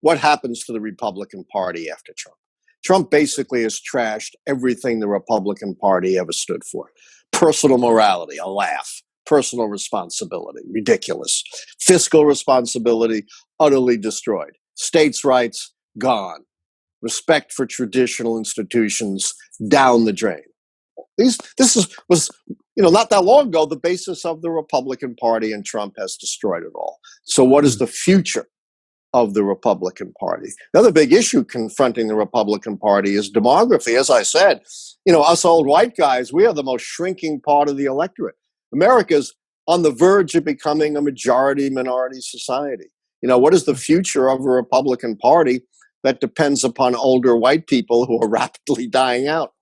what happens to the Republican Party after Trump? Trump basically has trashed everything the Republican Party ever stood for. Personal morality, a laugh. Personal responsibility, ridiculous. Fiscal responsibility, utterly destroyed. States' rights, gone. Respect for traditional institutions, down the drain. Was not that long ago, the basis of the Republican Party, and Trump has destroyed it all. So what is the future of the Republican Party? Another big issue confronting the Republican Party is demography. As I said, us old white guys, we are the most shrinking part of the electorate. America's on the verge of becoming a majority-minority society. What is the future of a Republican Party that depends upon older white people who are rapidly dying out?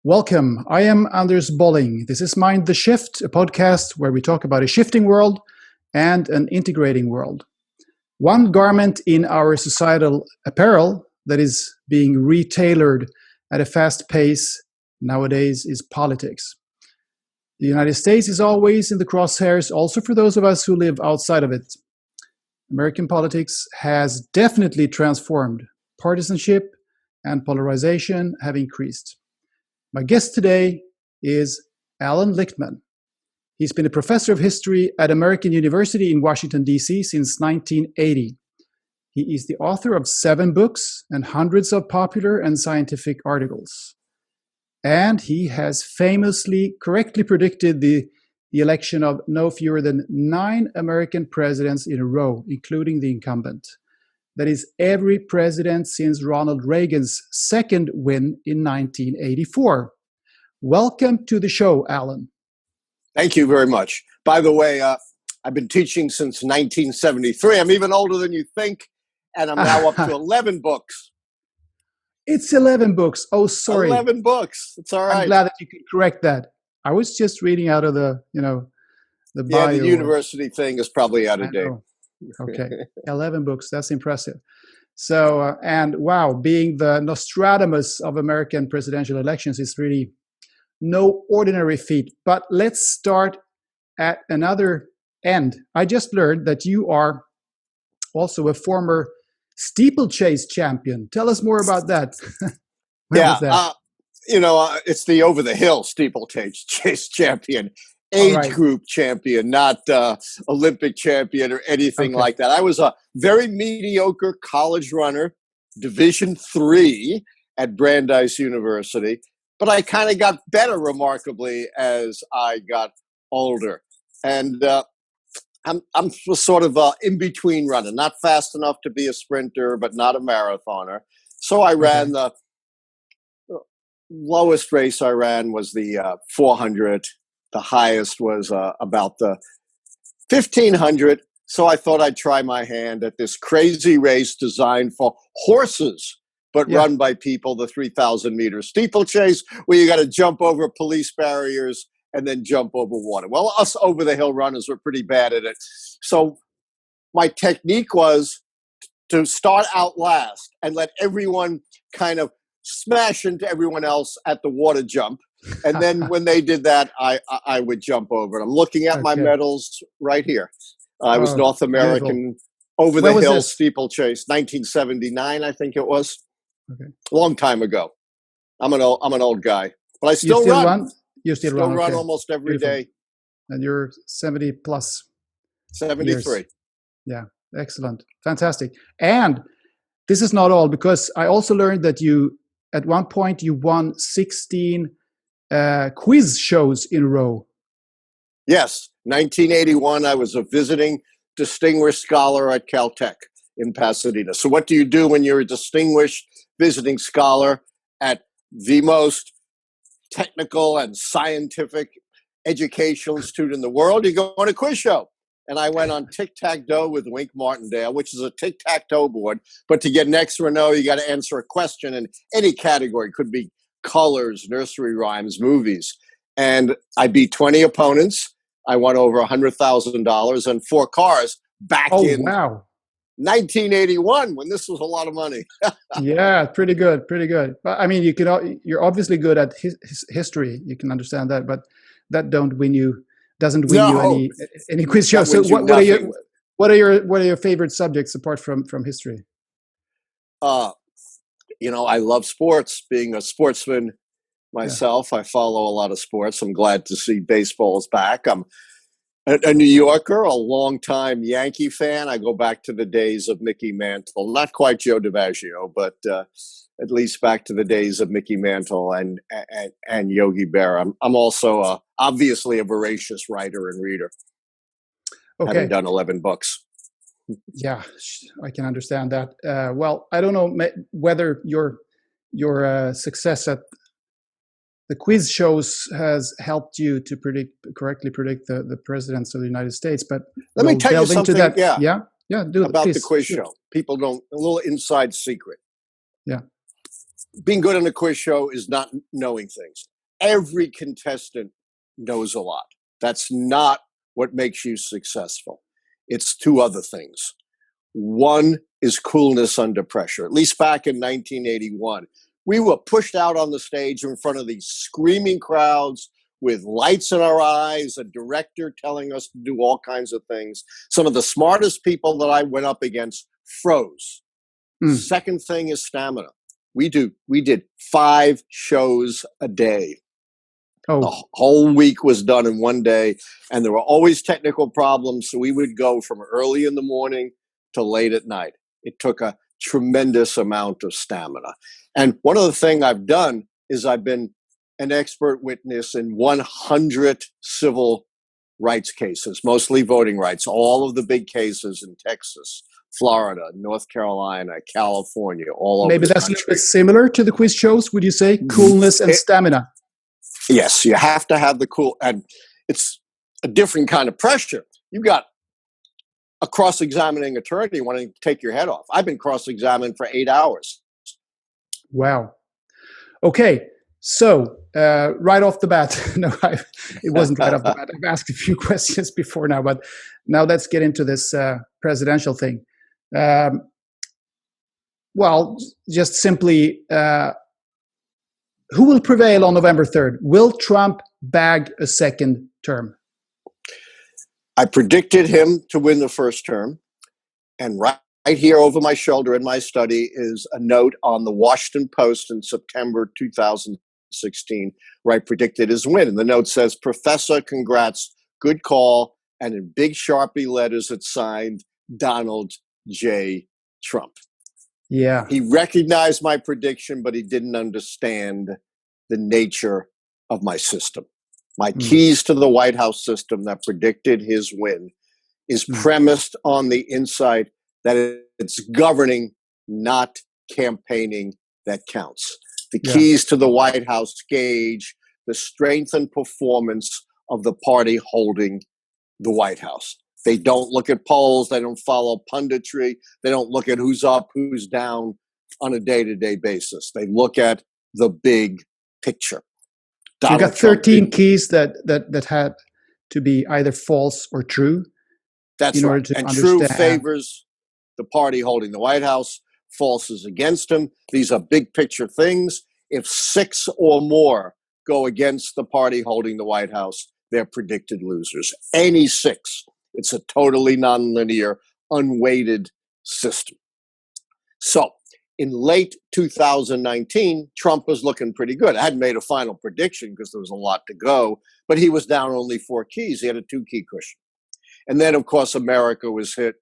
Welcome. I am Anders Bolling. This is Mind the Shift, a podcast where we talk about a shifting world and an integrating world. One garment in our societal apparel that is being retailored at a fast pace nowadays is politics. The United States is always in the crosshairs, also for those of us who live outside of it. American politics has definitely transformed. Partisanship and polarization have increased. My guest today is Allan Lichtman. He's been a professor of history at American University in Washington, D.C. since 1980. He is the author of 7 books and hundreds of popular and scientific articles. And he has famously correctly predicted the election of no fewer than 9 American presidents in a row, including the incumbent. That is every president since Ronald Reagan's second win in 1984. Welcome to the show, Allan. Thank you very much. By the way, I've been teaching since 1973. I'm even older than you think, and I'm now up to 11 books. It's 11 books. Oh, sorry. 11 books. It's all right. I'm glad that you could correct that. I was just reading out of the bio. Yeah, the university thing is probably out of date. Okay, 11 books. That's impressive. So, and wow, being the Nostradamus of American presidential elections is really no ordinary feat. But let's start at another end. I just learned that you are also a former steeplechase champion. Tell us more about that. Yeah, it's the over-the-hill steeplechase champion. Age group champion, not Olympic champion or anything like that. I was a very mediocre college runner, Division III at Brandeis University, but I kind of got better remarkably as I got older. And I'm sort of in between runner, not fast enough to be a sprinter, but not a marathoner. So I ran the lowest race I ran was the 400. The highest was about the 1,500. So I thought I'd try my hand at this crazy race designed for horses, but run by people, the 3,000-meter steeplechase, where you got to jump over police barriers and then jump over water. Well, us over-the-hill runners were pretty bad at it. So my technique was to start out last and let everyone kind of smash into everyone else at the water jump. And then when they did that, I would jump over. And I'm looking at my medals right here. I was North American over-the-hill steeplechase, 1979, I think it was. Okay. A long time ago. I'm an old guy, but I still run. You still run almost every day. And you're 70 plus. 73. Years. Yeah, excellent, fantastic. And this is not all, because I also learned that at one point you won 16 quiz shows in a row. Yes, 1981, I was a visiting distinguished scholar at Caltech in Pasadena. So what do you do when you're a distinguished visiting scholar at the most technical and scientific educational institute in the world? You go on a quiz show. And I went on tic-tac-toe with Wink Martindale, which is a tic-tac-toe board. But to get an extra no, you got to answer a question in any category. It could be colors, nursery rhymes, movies. And I beat 20 opponents. I won over $100,000 and 4 cars back in 1981, when this was a lot of money. Yeah, pretty good, pretty good. But I mean, you're obviously good at history. You can understand that, but that doesn't win you No, any quiz show. that So wins you what are nothing. what are your favorite subjects apart from history? I love sports. Being a sportsman myself, I follow a lot of sports. I'm glad to see baseball's back. I'm a New Yorker, a longtime Yankee fan. I go back to the days of Mickey Mantle, not quite Joe DiMaggio, but at least back to the days of Mickey Mantle and Yogi Berra. I'm also obviously a voracious writer and reader, having Okay. done 11 books. Yeah, I can understand that. Well, I don't know whether your success at the quiz shows has helped you to correctly predict the presidents of the United States. But Let me tell you something. Yeah, do it, about please. the quiz show. People don't. A little inside secret. Yeah. Being good on a quiz show is not knowing things. Every contestant knows a lot. That's not what makes you successful. It's two other things. One is coolness under pressure. At least back in 1981, we were pushed out on the stage in front of these screaming crowds with lights in our eyes, a director telling us to do all kinds of things. Some of the smartest people that I went up against froze. Second thing is stamina. We did 5 shows a day. Oh. The whole week was done in one day, and there were always technical problems, so we would go from early in the morning to late at night. It took a tremendous amount of stamina. And one other thing I've done is I've been an expert witness in 100 civil rights cases, mostly voting rights, all of the big cases in Texas, Florida, North Carolina, California, all over Maybe the that's country. a little bit similar to the quiz shows, would you say? Coolness and stamina. Yes, you have to have the cool, and it's a different kind of pressure. You've got a cross-examining attorney wanting to take your head off. I've been cross-examined for 8 hours. Wow. Okay, so right off the bat, no, it wasn't right off the bat. I've asked a few questions before now, but now let's get into this presidential thing. Well, just simply, who will prevail on November 3rd? Will Trump bag a second term? I predicted him to win the first term, and right here over my shoulder in my study is a note on the Washington Post in September 2016 where I predicted his win. And the note says, "Professor, congrats, good call," and in big Sharpie letters it's signed Donald J. Trump. Yeah. He recognized my prediction, but he didn't understand the nature of my system. My keys to the White House system that predicted his win is premised on the insight that it's governing, not campaigning, that counts. The keys to the White House gauge the strength and performance of the party holding the White House. They don't look at polls. They don't follow punditry. They don't look at who's up, who's down on a day-to-day basis. They look at the big picture. So you got 13 keys that had to be either false or true. That's in right. Order to and understand. True favors the party holding the White House. False is against him. These are big picture things. If 6 or more go against the party holding the White House, they're predicted losers. Any 6. It's a totally nonlinear, unweighted system. So in late 2019, Trump was looking pretty good. I hadn't made a final prediction because there was a lot to go, but he was down only 4 keys. He had a 2-key cushion. And then, of course, America was hit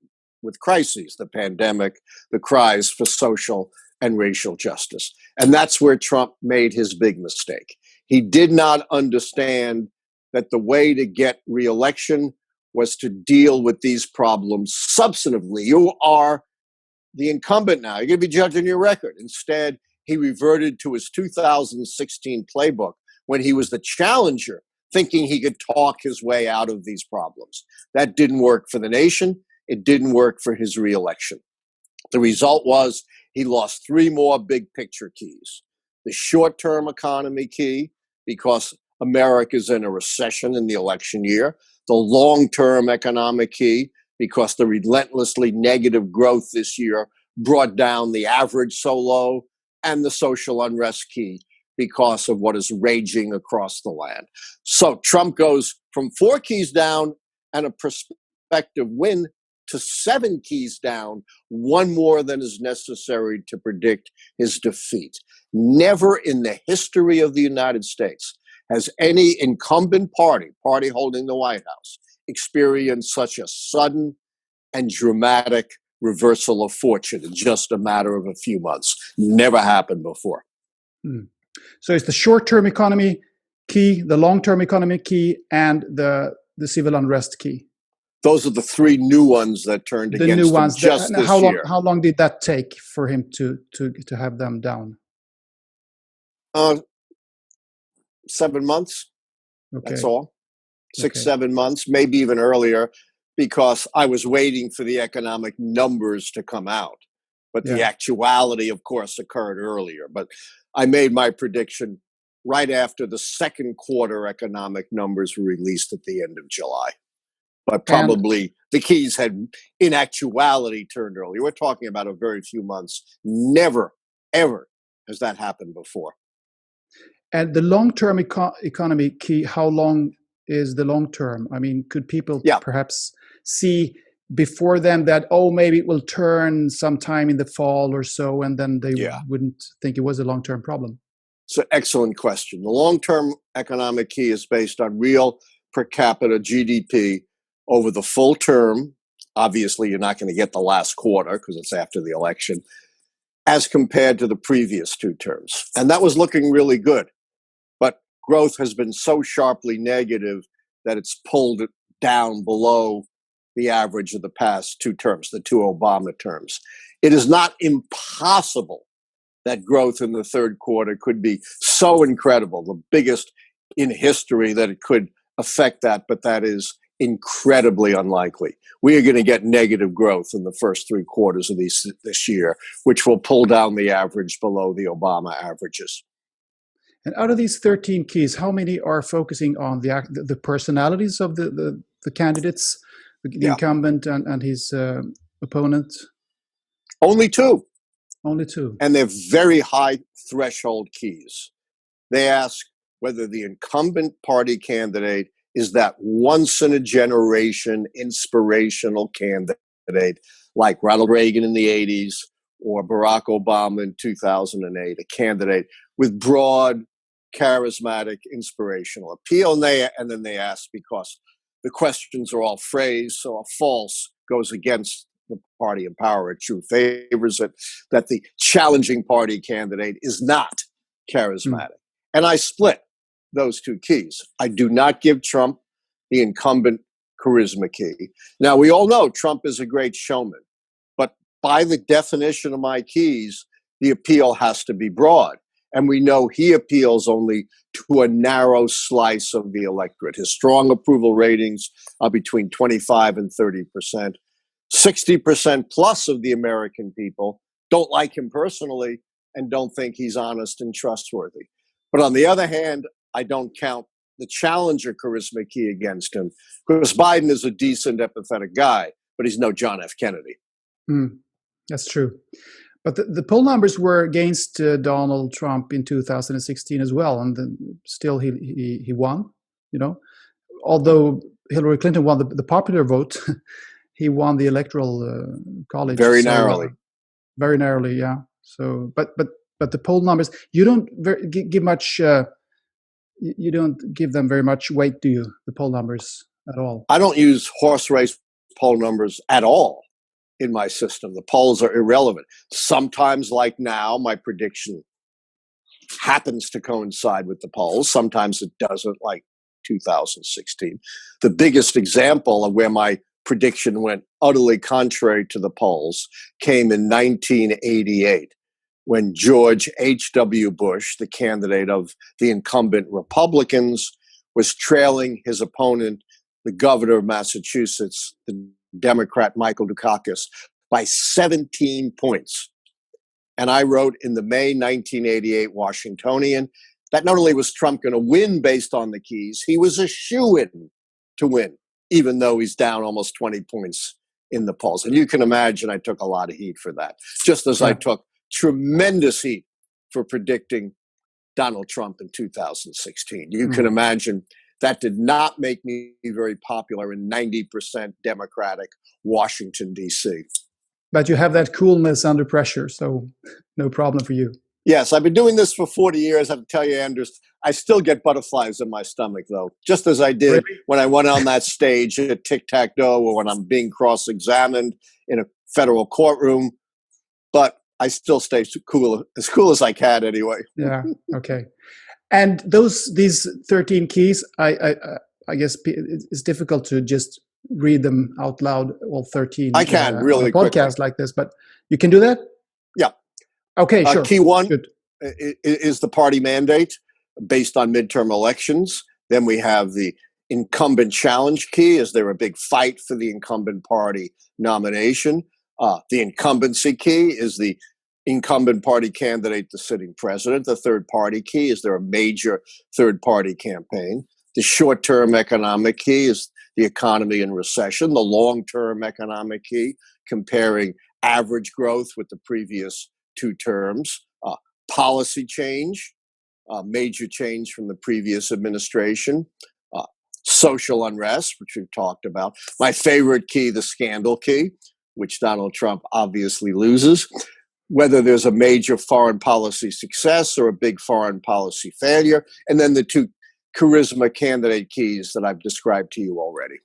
with crises, the pandemic, the cries for social and racial justice. And that's where Trump made his big mistake. He did not understand that the way to get reelection was to deal with these problems substantively. You are the incumbent now. You're going to be judging your record. Instead, he reverted to his 2016 playbook when he was the challenger, thinking he could talk his way out of these problems. That didn't work for the nation. It didn't work for his reelection. The result was he lost 3 more big picture keys. The short-term economy key, because America's in a recession in the election year. The long-term economic key, because the relentlessly negative growth this year brought down the average so low, and the social unrest key because of what is raging across the land. So Trump goes from 4 keys down and a prospective win to 7 keys down, one more than is necessary to predict his defeat. Never in the history of the United States has any incumbent party holding the White House, experienced such a sudden and dramatic reversal of fortune in just a matter of a few months. Never happened before. So it's the short-term economy key, the long-term economy key, and the civil unrest key. Those are the 3 new ones that turned The against new him ones. just this year. How long did that take for him to have them down? 7 months. Okay. That's all. 6, Okay. 7 months, maybe even earlier, because I was waiting for the economic numbers to come out. But the actuality, of course, occurred earlier. But I made my prediction right after the second quarter economic numbers were released at the end of July. But probably the keys had, in actuality, turned early. We're talking about a very few months. Never, ever has that happened before. And the long-term economy key, how long is the long term? I mean, could people perhaps see before then that, maybe it will turn sometime in the fall or so, and then they wouldn't think it was a long-term problem? It's an excellent question. The long-term economic key is based on real per capita GDP over the full term. Obviously, you're not going to get the last quarter because it's after the election, as compared to the previous 2 terms. And that was looking really good. But growth has been so sharply negative that it's pulled it down below the average of the past 2 terms, the 2 Obama terms. It is not impossible that growth in the third quarter could be so incredible, the biggest in history, that it could affect that, but that is incredibly unlikely. We are going to get negative growth in the first 3 quarters of this year, which will pull down the average below the Obama averages. And out of these 13 keys, how many are focusing on the personalities of the candidates, the incumbent and his opponent? Only 2. Only 2. And they're very high threshold keys. They ask whether the incumbent party candidate is that once-in-a-generation inspirational candidate like Ronald Reagan in the 80s or Barack Obama in 2008, a candidate with broad, charismatic, inspirational appeal. And then they ask, because the questions are all phrased, so a false goes against the party in power. A true favors it, that the challenging party candidate is not charismatic. And I split those 2 keys. I do not give Trump the incumbent charisma key. Now, we all know Trump is a great showman, but by the definition of my keys, the appeal has to be broad. And we know he appeals only to a narrow slice of the electorate. His strong approval ratings are between 25 and 30%. 60% plus of the American people don't like him personally and don't think he's honest and trustworthy. But on the other hand, I don't count the challenger charisma key against him, because Biden is a decent, empathetic guy, but he's no John F. Kennedy. That's true. But the poll numbers were against Donald Trump in 2016 as well, and then still he won. Although Hillary Clinton won the popular vote, he won the electoral college very narrowly. Very narrowly, yeah. So, but the poll numbers, you don't give much. You don't give them very much weight, do you? The poll numbers at all? I don't use horse race poll numbers at all in my system. The polls are irrelevant. Sometimes, like now, my prediction happens to coincide with the polls. Sometimes it doesn't, like 2016. The biggest example of where my prediction went utterly contrary to the polls came in 1988, when George H.W. Bush, the candidate of the incumbent Republicans, was trailing his opponent, the governor of Massachusetts, the Democrat Michael Dukakis, by 17 points. And I wrote in the May 1988 Washingtonian that not only was Trump going to win based on the keys, he was a shoo-in to win, even though he's down almost 20 points in the polls. And you can imagine I took a lot of heat for that, just as I Yeah. took tremendous heat for predicting Donald Trump in 2016. You can imagine that did not make me very popular in 90% Democratic Washington, D.C. But you have that coolness under pressure, so no problem for you. Yes, I've been doing this for 40 years. I have to tell you, Anders, I still get butterflies in my stomach, though, just as I did Really? when I went on that stage at Tic-Tac-Toe or when I'm being cross-examined in a federal courtroom. But I still stay cool, as cool as I can anyway. Yeah. Okay. And these 13 keys, I guess it's difficult to just read them out loud, all 13. I can on really a podcast quickly. like this, but you can do that? Yeah. Okay, sure. Key one Good. is the party mandate based on midterm elections. Then we have the incumbent challenge key. Is there a big fight for the incumbent party nomination? The incumbency key is the incumbent party candidate, the sitting president. The third party key is there a major third party campaign? The short-term economic key is the economy in recession. The long-term economic key, comparing average growth with the previous two terms. Policy change, major change from the previous administration. Social unrest, which we've talked about. My favorite key, the scandal key, which Donald Trump obviously loses. Whether there's a major foreign policy success or a big foreign policy failure. And then the two charisma candidate keys that I've described to you already.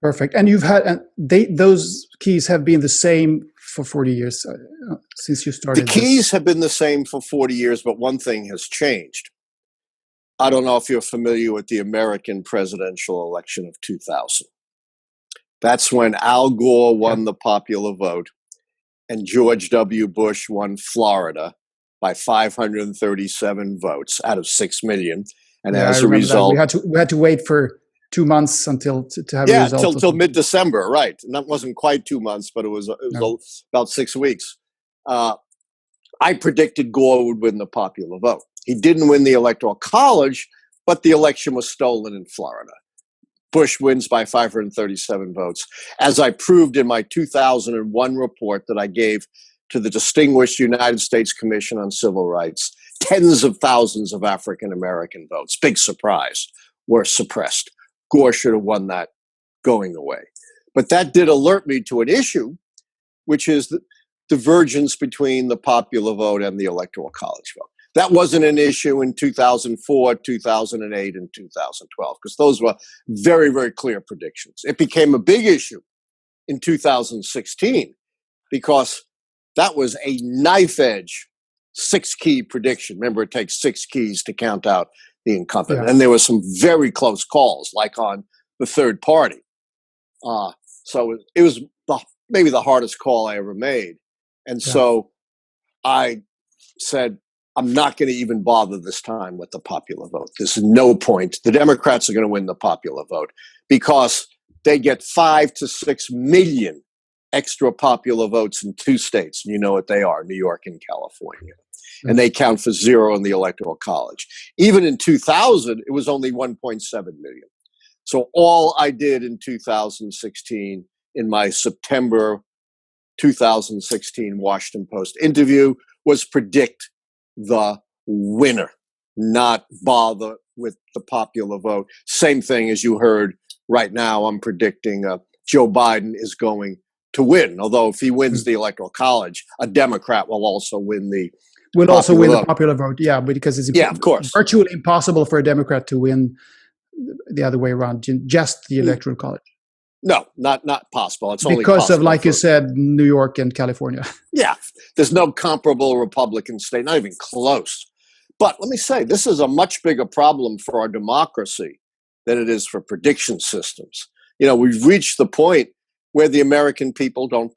Perfect. And you've had those keys have been the same for 40 years since you started. The keys have been the same for 40 years, but one thing has changed. I don't know if you're familiar with the American presidential election of 2000. That's when Al Gore won the popular vote and George W. Bush won Florida by 537 votes out of 6 million. And as a result, we had to wait for 2 months until to have a result. Till mid-December, right? And that wasn't quite 2 months, but it was about 6 weeks. I predicted Gore would win the popular vote. He didn't win the Electoral College, but the election was stolen in Florida. Bush wins by 537 votes. As I proved in my 2001 report that I gave to the distinguished United States Commission on Civil Rights, tens of thousands of African American votes, big surprise, were suppressed. Gore should have won that going away. But that did alert me to an issue, which is the divergence between the popular vote and the Electoral College vote. That wasn't an issue in 2004, 2008, and 2012, because those were very, very clear predictions. It became a big issue in 2016 because that was a knife-edge 6-key prediction. Remember, it takes 6 keys to count out the incumbent. And there were some very close calls, like on the third party. So it was maybe the hardest call I ever made. And so I said, I'm not going to even bother this time with the popular vote. There's no point. The Democrats are going to win the popular vote because they get 5 to 6 million extra popular votes in 2 states. And you know what they are, New York and California. And they count for 0 in the Electoral College. Even in 2000, it was only 1.7 million. So all I did in 2016, in my September 2016 Washington Post interview, was predict the winner, not bother with the popular vote. Same thing as you heard right now. I'm predicting Joe Biden is going to win. Although if he wins the Electoral College, a Democrat will also win the popular vote. Yeah, because it's of course, virtually impossible for a Democrat to win the other way around, just the Electoral College. No, not possible. It's only because possible of, like you said, New York and California. Yeah, there's no comparable Republican state, not even close. But let me say, this is a much bigger problem for our democracy than it is for prediction systems. You know, we've reached the point where the American people don't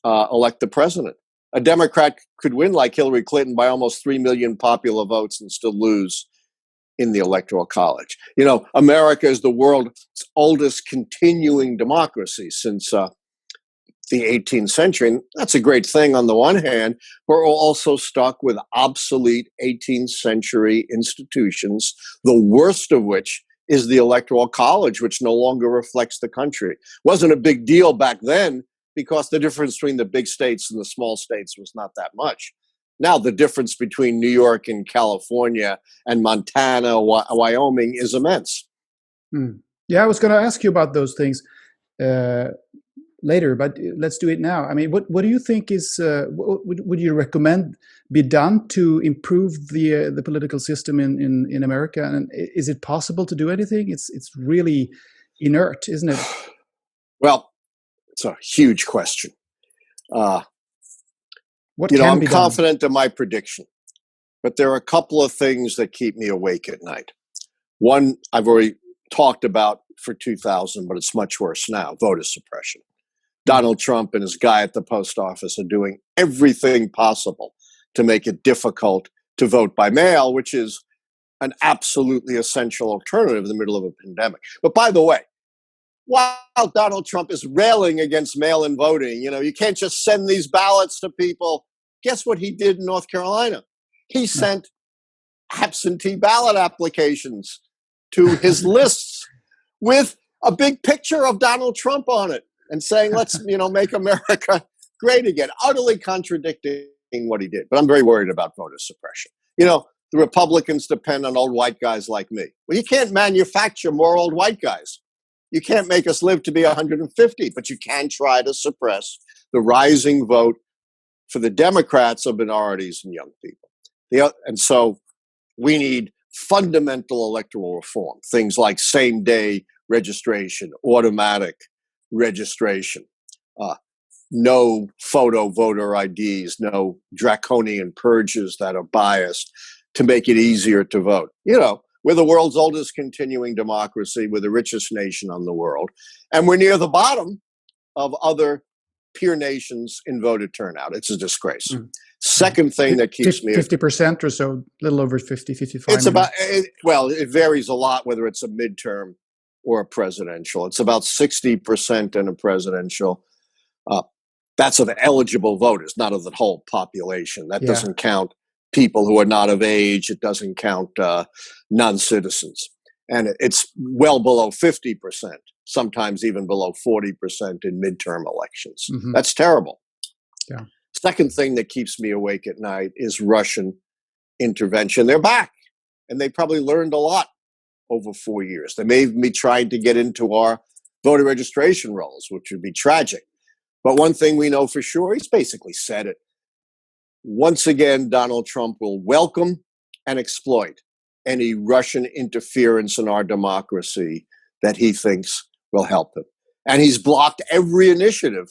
elect the president. A Democrat could win like Hillary Clinton by almost 3 million popular votes and still lose in the Electoral College. You know, America is the world's oldest continuing democracy since the 18th century. And that's a great thing on the one hand, but we're also stuck with obsolete 18th century institutions, the worst of which is the Electoral College, which no longer reflects the country. Wasn't a big deal back then because the difference between the big states and the small states was not that much. Now the difference between New York and California and Montana, Wyoming is immense. Yeah, I was going to ask you about those things later, but let's do it now. I mean, what do you think is would you recommend be done to improve the political system in America? And is it possible to do anything? It's really inert, isn't it? Well, it's a huge question. What can I'm be confident in my prediction, but there are a couple of things that keep me awake at night. One, I've already talked about for 2000, but it's much worse now, voter suppression. Donald Trump and his guy at the post office are doing everything possible to make it difficult to vote by mail, which is an absolutely essential alternative in the middle of a pandemic. But by the way, while Donald Trump is railing against mail-in voting, you can't just send these ballots to people. Guess what he did in North Carolina? He sent absentee ballot applications to his lists with a big picture of Donald Trump on it and saying, let's, make America great again, utterly contradicting what he did. But I'm very worried about voter suppression. The Republicans depend on old white guys like me. Well, you can't manufacture more old white guys. You can't make us live to be 150, but you can try to suppress the rising vote for the Democrats of minorities and young people. And so we need fundamental electoral reform, things like same-day registration, automatic registration, no photo voter IDs, no draconian purges that are biased to make it easier to vote. We're the world's oldest continuing democracy. We're the richest nation on the world. And we're near the bottom of other peer nations in voter turnout. It's a disgrace. Second thing that keeps me... 50% or so, a little over 50, 55. It's about, it varies a lot whether it's a midterm or a presidential. It's about 60% in a presidential. That's of eligible voters, not of the whole population. That doesn't count people who are not of age. It doesn't count non-citizens. And it's well below 50%, sometimes even below 40% in midterm elections. That's terrible. Yeah. Second thing that keeps me awake at night is Russian intervention. They're back, and they probably learned a lot over 4 years. They may even be trying to get into our voter registration rolls, which would be tragic. But one thing we know for sure, he's basically said it. Once again, Donald Trump will welcome and exploit any Russian interference in our democracy that he thinks will help him. And he's blocked every initiative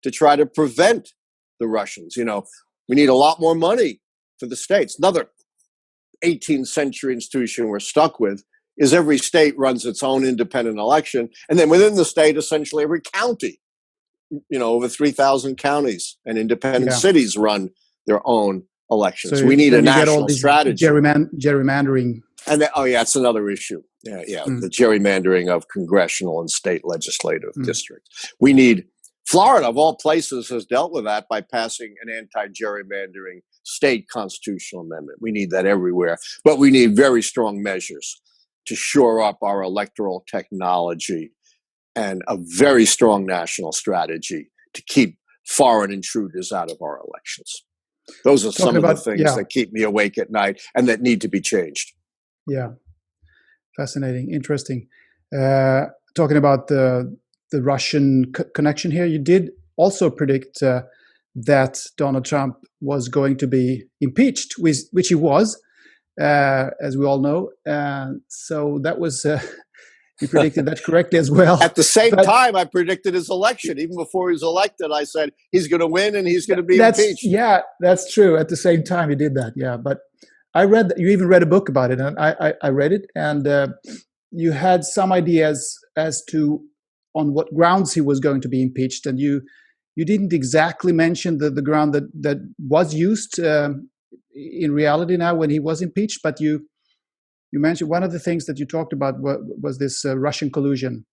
to try to prevent the Russians. We need a lot more money for the states. Another 18th century institution we're stuck with is every state runs its own independent election. And then within the state, essentially every county, over 3,000 counties and independent cities run their own elections. So we need a national strategy. Gerrymandering. And it's another issue. The gerrymandering of congressional and state legislative districts. We need, Florida, of all places, has dealt with that by passing an anti-gerrymandering state constitutional amendment. We need that everywhere. But we need very strong measures to shore up our electoral technology and a very strong national strategy to keep foreign intruders out of our elections. Those are some of the things that keep me awake at night and that need to be changed. Yeah. Fascinating. Interesting. Talking about the Russian connection here, you did also predict that Donald Trump was going to be impeached, which he was, as we all know. So that was... You predicted that correctly as well. At the same time, I predicted his election. Even before he was elected, I said he's going to win and he's going to be impeached. Yeah, that's true. At the same time, you did that. Yeah, but I read that you even read a book about it, and I read it, and you had some ideas as to on what grounds he was going to be impeached, and you didn't exactly mention the ground that was used in reality now when he was impeached, but you mentioned one of the things that you talked about was this Russian collusion.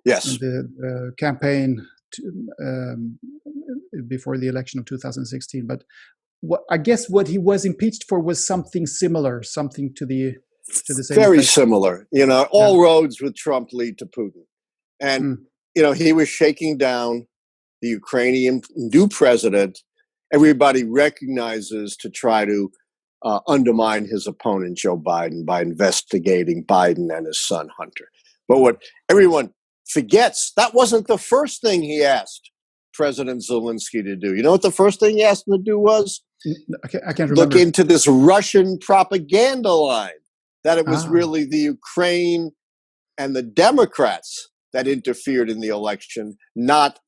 Yes. The campaign before the election of 2016. But I guess what he was impeached for was something similar, something to the to the same Very effect? similar. All roads with Trump lead to Putin. And, he was shaking down the Ukrainian new president. Everybody recognizes to try to undermine his opponent, Joe Biden, by investigating Biden and his son, Hunter. But what everyone forgets, that wasn't the first thing he asked President Zelensky to do. You know what the first thing he asked him to do was? I can't remember. Look into this Russian propaganda line, that it was really the Ukraine and the Democrats that interfered in the election, not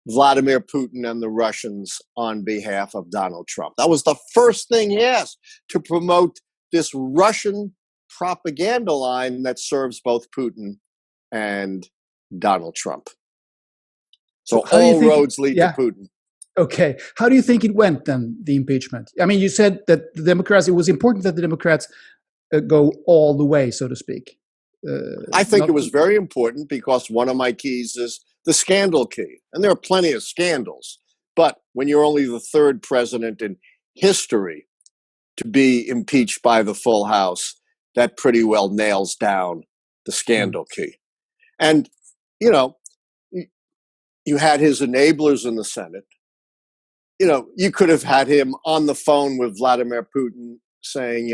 Vladimir Putin and the Russians on behalf of Donald Trump. That was the first thing he asked, to promote this Russian propaganda line that serves both Putin and Donald Trump. So all roads lead to Putin. Okay. How do you think it went then, the impeachment? I mean, you said that the Democrats, it was important that the Democrats go all the way, so to speak. I think it was very important because one of my keys is the scandal key. And there are plenty of scandals. But when you're only the third president in history to be impeached by the full House, that pretty well nails down the scandal key. And, you had his enablers in the Senate. You could have had him on the phone with Vladimir Putin saying,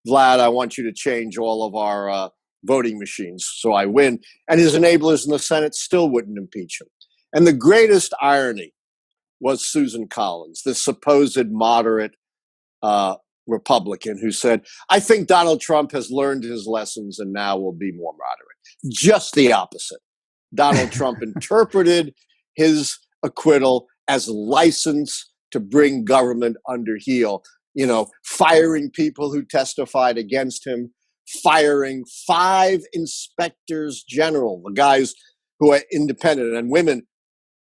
Vlad, I want you to change all of our voting machines so I win. And his enablers in the Senate still wouldn't impeach him. And the greatest irony was Susan Collins, this supposed moderate Republican who said, I think Donald Trump has learned his lessons and now will be more moderate. Just the opposite. Donald Trump interpreted his acquittal as license to bring government under heel, firing people who testified against him, firing 5 inspectors general, the guys who are independent, and women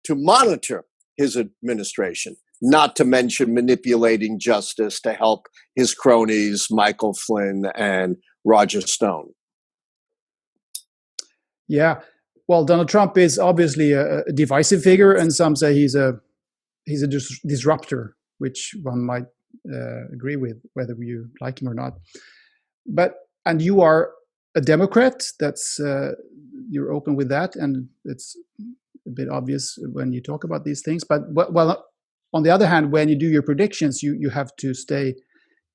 to monitor his administration, not to mention manipulating justice to help his cronies, Michael Flynn and Roger Stone. Yeah. Well, Donald Trump is obviously a divisive figure, and some say he's a disruptor, which one might agree with, whether you like him or not. And you are a Democrat. That's you're open with that, and it's a bit obvious when you talk about these things. But well, on the other hand, when you do your predictions, you have to stay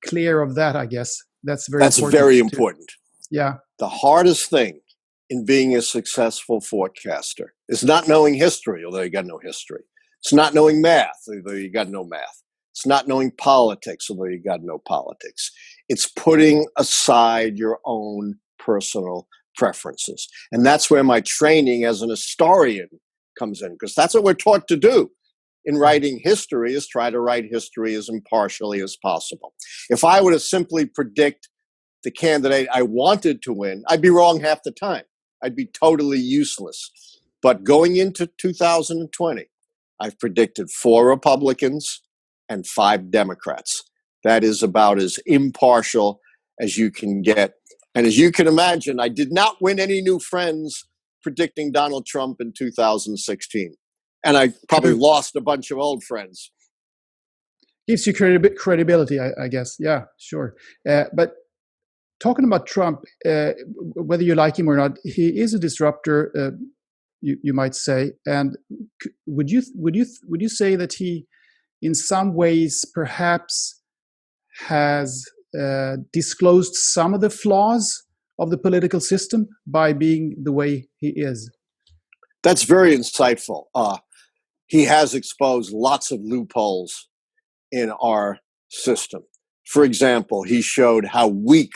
clear of that. I guess that's very important. Yeah. The hardest thing in being a successful forecaster is not knowing history, although you got no history. It's not knowing math, although you got no math. It's not knowing politics, although you got no politics. It's putting aside your own personal preferences. And that's where my training as an historian comes in, because that's what we're taught to do in writing history, is try to write history as impartially as possible. If I were to simply predict the candidate I wanted to win, I'd be wrong half the time. I'd be totally useless. But going into 2020, I've predicted 4 Republicans and 5 Democrats. That is about as impartial as you can get. And as you can imagine, I did not win any new friends predicting Donald Trump in 2016. And I probably lost a bunch of old friends. Gives you credibility, I guess. Yeah, sure. But talking about Trump, whether you like him or not, he is a disruptor, you might say. And would you say that he, in some ways, perhaps has disclosed some of the flaws of the political system by being the way he is? That's very insightful. He has exposed lots of loopholes in our system. For example, he showed how weak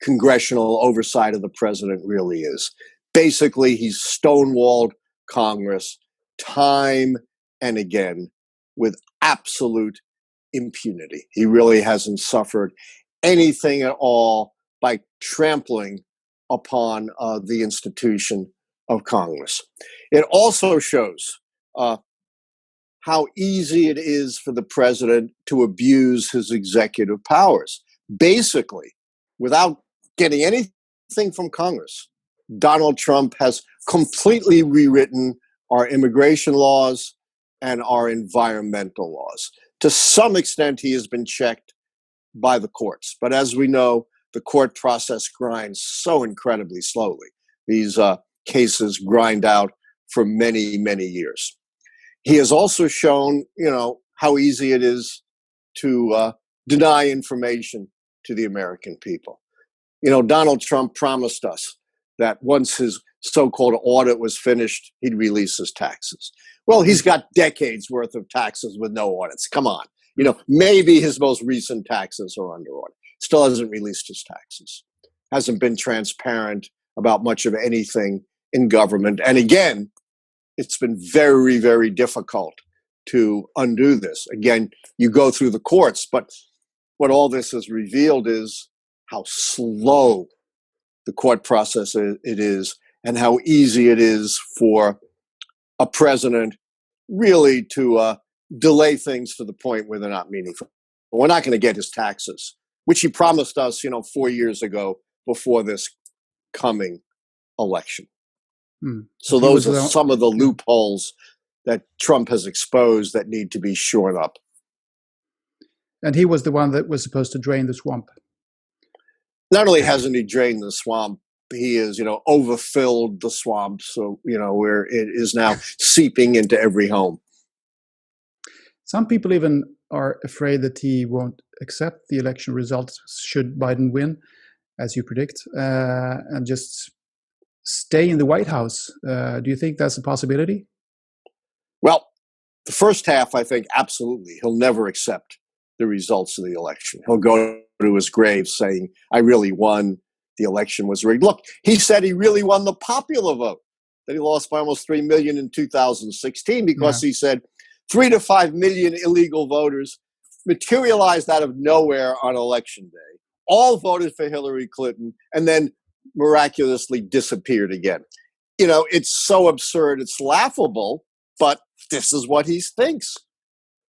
congressional oversight of the president really is. Basically, he's stonewalled Congress time and again with absolute impunity. He really hasn't suffered anything at all by trampling upon the institution of Congress. It also shows how easy it is for the president to abuse his executive powers. Basically, without getting anything from Congress, Donald Trump has completely rewritten our immigration laws and our environmental laws. To some extent, he has been checked by the courts. But as we know, the court process grinds so incredibly slowly. These cases grind out for many, many years. He has also shown, how easy it is to deny information to the American people. Donald Trump promised us that once his so-called audit was finished, he'd release his taxes. Well, he's got decades worth of taxes with no audits. Come on. Maybe his most recent taxes are under audit. Still hasn't released his taxes. Hasn't been transparent about much of anything in government. And again, it's been very, very difficult to undo this. Again, you go through the courts, but what all this has revealed is how slow the court process it is, and how easy it is for a president really to delay things to the point where they're not meaningful. We're not going to get his taxes, which he promised us, 4 years ago before this coming election. So those are some of the loopholes that Trump has exposed that need to be shored up. And he was the one that was supposed to drain the swamp. Not only hasn't he drained the swamp, he has, overfilled the swamp. So, where it is now seeping into every home. Some people even are afraid that he won't accept the election results should Biden win, as you predict, and just stay in the White House. Do you think that's a possibility? Well, the first half, I think, absolutely. He'll never accept the results of the election. He'll go to his grave saying, I really won. The election was rigged. Look, he said he really won the popular vote, that he lost by almost 3 million in 2016 because he said 3 to 5 million illegal voters materialized out of nowhere on election day, all voted for Hillary Clinton, and then miraculously disappeared again. It's so absurd, it's laughable, but this is what he thinks.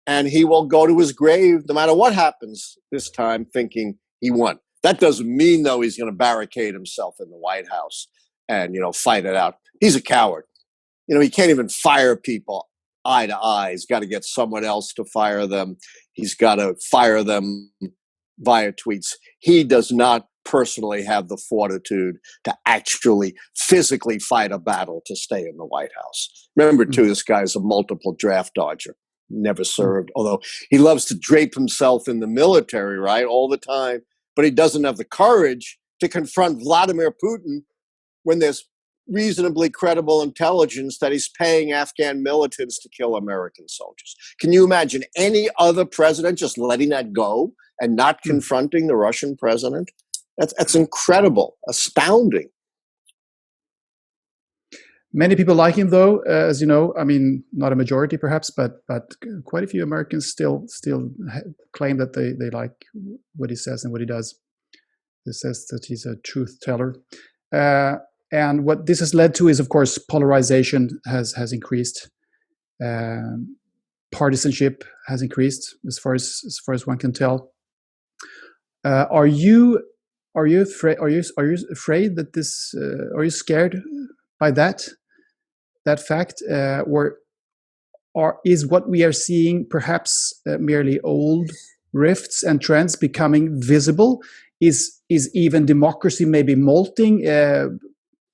And he will go to his grave, no matter what happens this time, thinking he won. That doesn't mean, though, he's going to barricade himself in the White House and, fight it out. He's a coward. He can't even fire people eye to eye. He's got to get someone else to fire them. He's got to fire them via tweets. He does not personally have the fortitude to actually physically fight a battle to stay in the White House. Remember, too, this guy's a multiple draft dodger. Never served, although he loves to drape himself in the military, right, all the time. But he doesn't have the courage to confront Vladimir Putin when there's reasonably credible intelligence that he's paying Afghan militants to kill American soldiers. Can you imagine any other president just letting that go and not confronting the Russian president? That's incredible, astounding. Many people like him, though, as you know. I mean, not a majority, perhaps, but quite a few Americans still claim that they like what he says and what he does. He says that he's a truth teller, and what this has led to is, of course, polarization has increased. Partisanship has increased, as far as one can tell. Are you afraid? Are you afraid that this? Are you scared by that fact, or is what we are seeing perhaps merely old rifts and trends becoming visible? Is even democracy maybe molting,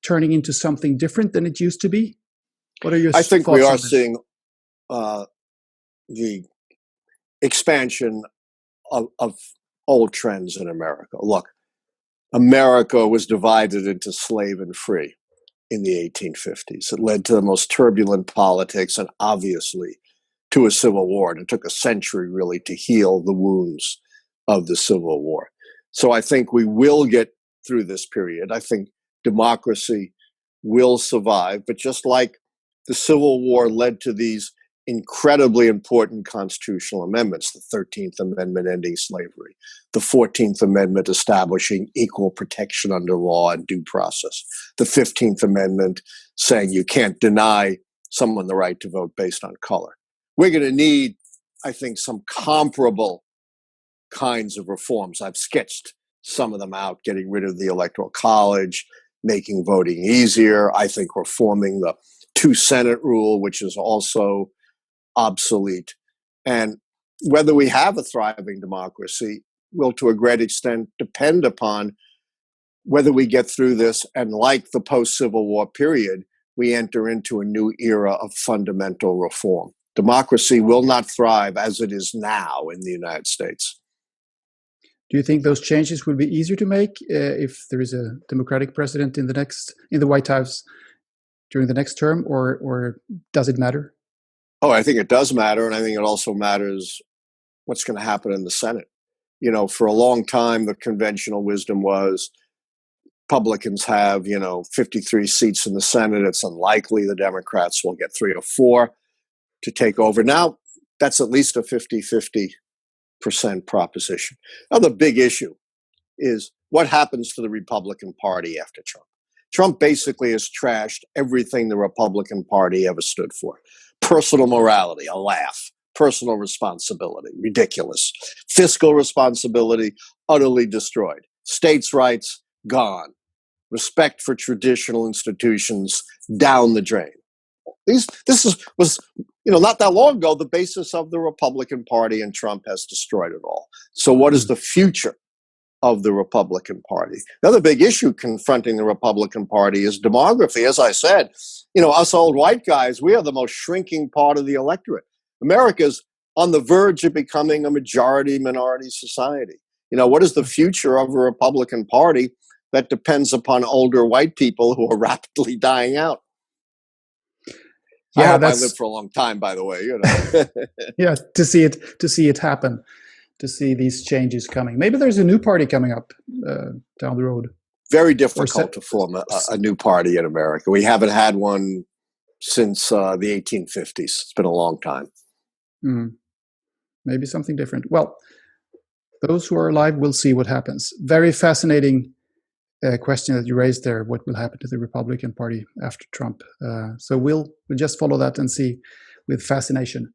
turning into something different than it used to be? What are your thoughts? I think we are seeing the expansion of old trends in America. Look, America was divided into slave and free in the 1850s. It led to the most turbulent politics and obviously to a civil war. And it took a century really to heal the wounds of the Civil War. So I think we will get through this period. I think democracy will survive. But just like the Civil War led to these incredibly important constitutional amendments, the 13th Amendment ending slavery, the 14th Amendment establishing equal protection under law and due process, the 15th Amendment saying you can't deny someone the right to vote based on color. We're going to need, I think, some comparable kinds of reforms. I've sketched some of them out, getting rid of the Electoral College, making voting easier. I think reforming the 2-Senate rule, which is also obsolete. And whether we have a thriving democracy, will, to a great extent, depend upon whether we get through this and, like the post-Civil War period, we enter into a new era of fundamental reform. Democracy will not thrive as it is now in the United States. Do you think those changes will be easier to make if there is a Democratic president in the White House during the next term, or does it matter? Oh, I think it does matter, and I think it also matters what's going to happen in the Senate. You know, for a long time, the conventional wisdom was Republicans have, 53 seats in the Senate. It's unlikely the Democrats will get 3 or 4 to take over. Now, that's at least a 50-50% proposition. Now, the big issue is what happens to the Republican Party after Trump. Trump basically has trashed everything the Republican Party ever stood for. Personal morality, a laugh. Personal responsibility, ridiculous. Fiscal responsibility, utterly destroyed. States' rights, gone. Respect for traditional institutions, down the drain. This was not that long ago, the basis of the Republican Party, and Trump has destroyed it all. So what is the future of the Republican Party? Another big issue confronting the Republican Party is demography. As I said, us old white guys, we are the most shrinking part of the electorate. America's on the verge of becoming a majority-minority society. What is the future of a Republican Party that depends upon older white people who are rapidly dying out? Yeah, I hope I live for a long time, by the way. Yeah, to see it happen, to see these changes coming. Maybe there's a new party coming up down the road. Very difficult to form a new party in America. We haven't had one since the 1850s. It's been a long time. Maybe something different. Well, those who are alive will see what happens. Very fascinating question that you raised there. What will happen to the Republican Party after Trump? So we'll just follow that and see with fascination.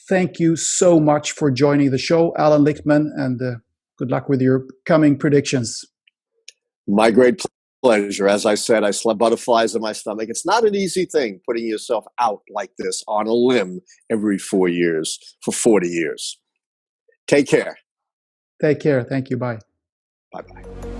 Thank you so much for joining the show, Allan Lichtman, and good luck with your coming predictions. My great pleasure. As I said, I slept butterflies in my stomach. It's not an easy thing putting yourself out like this on a limb every 4 years for 40 years. Take care. Take care. Thank you. Bye. Bye-bye.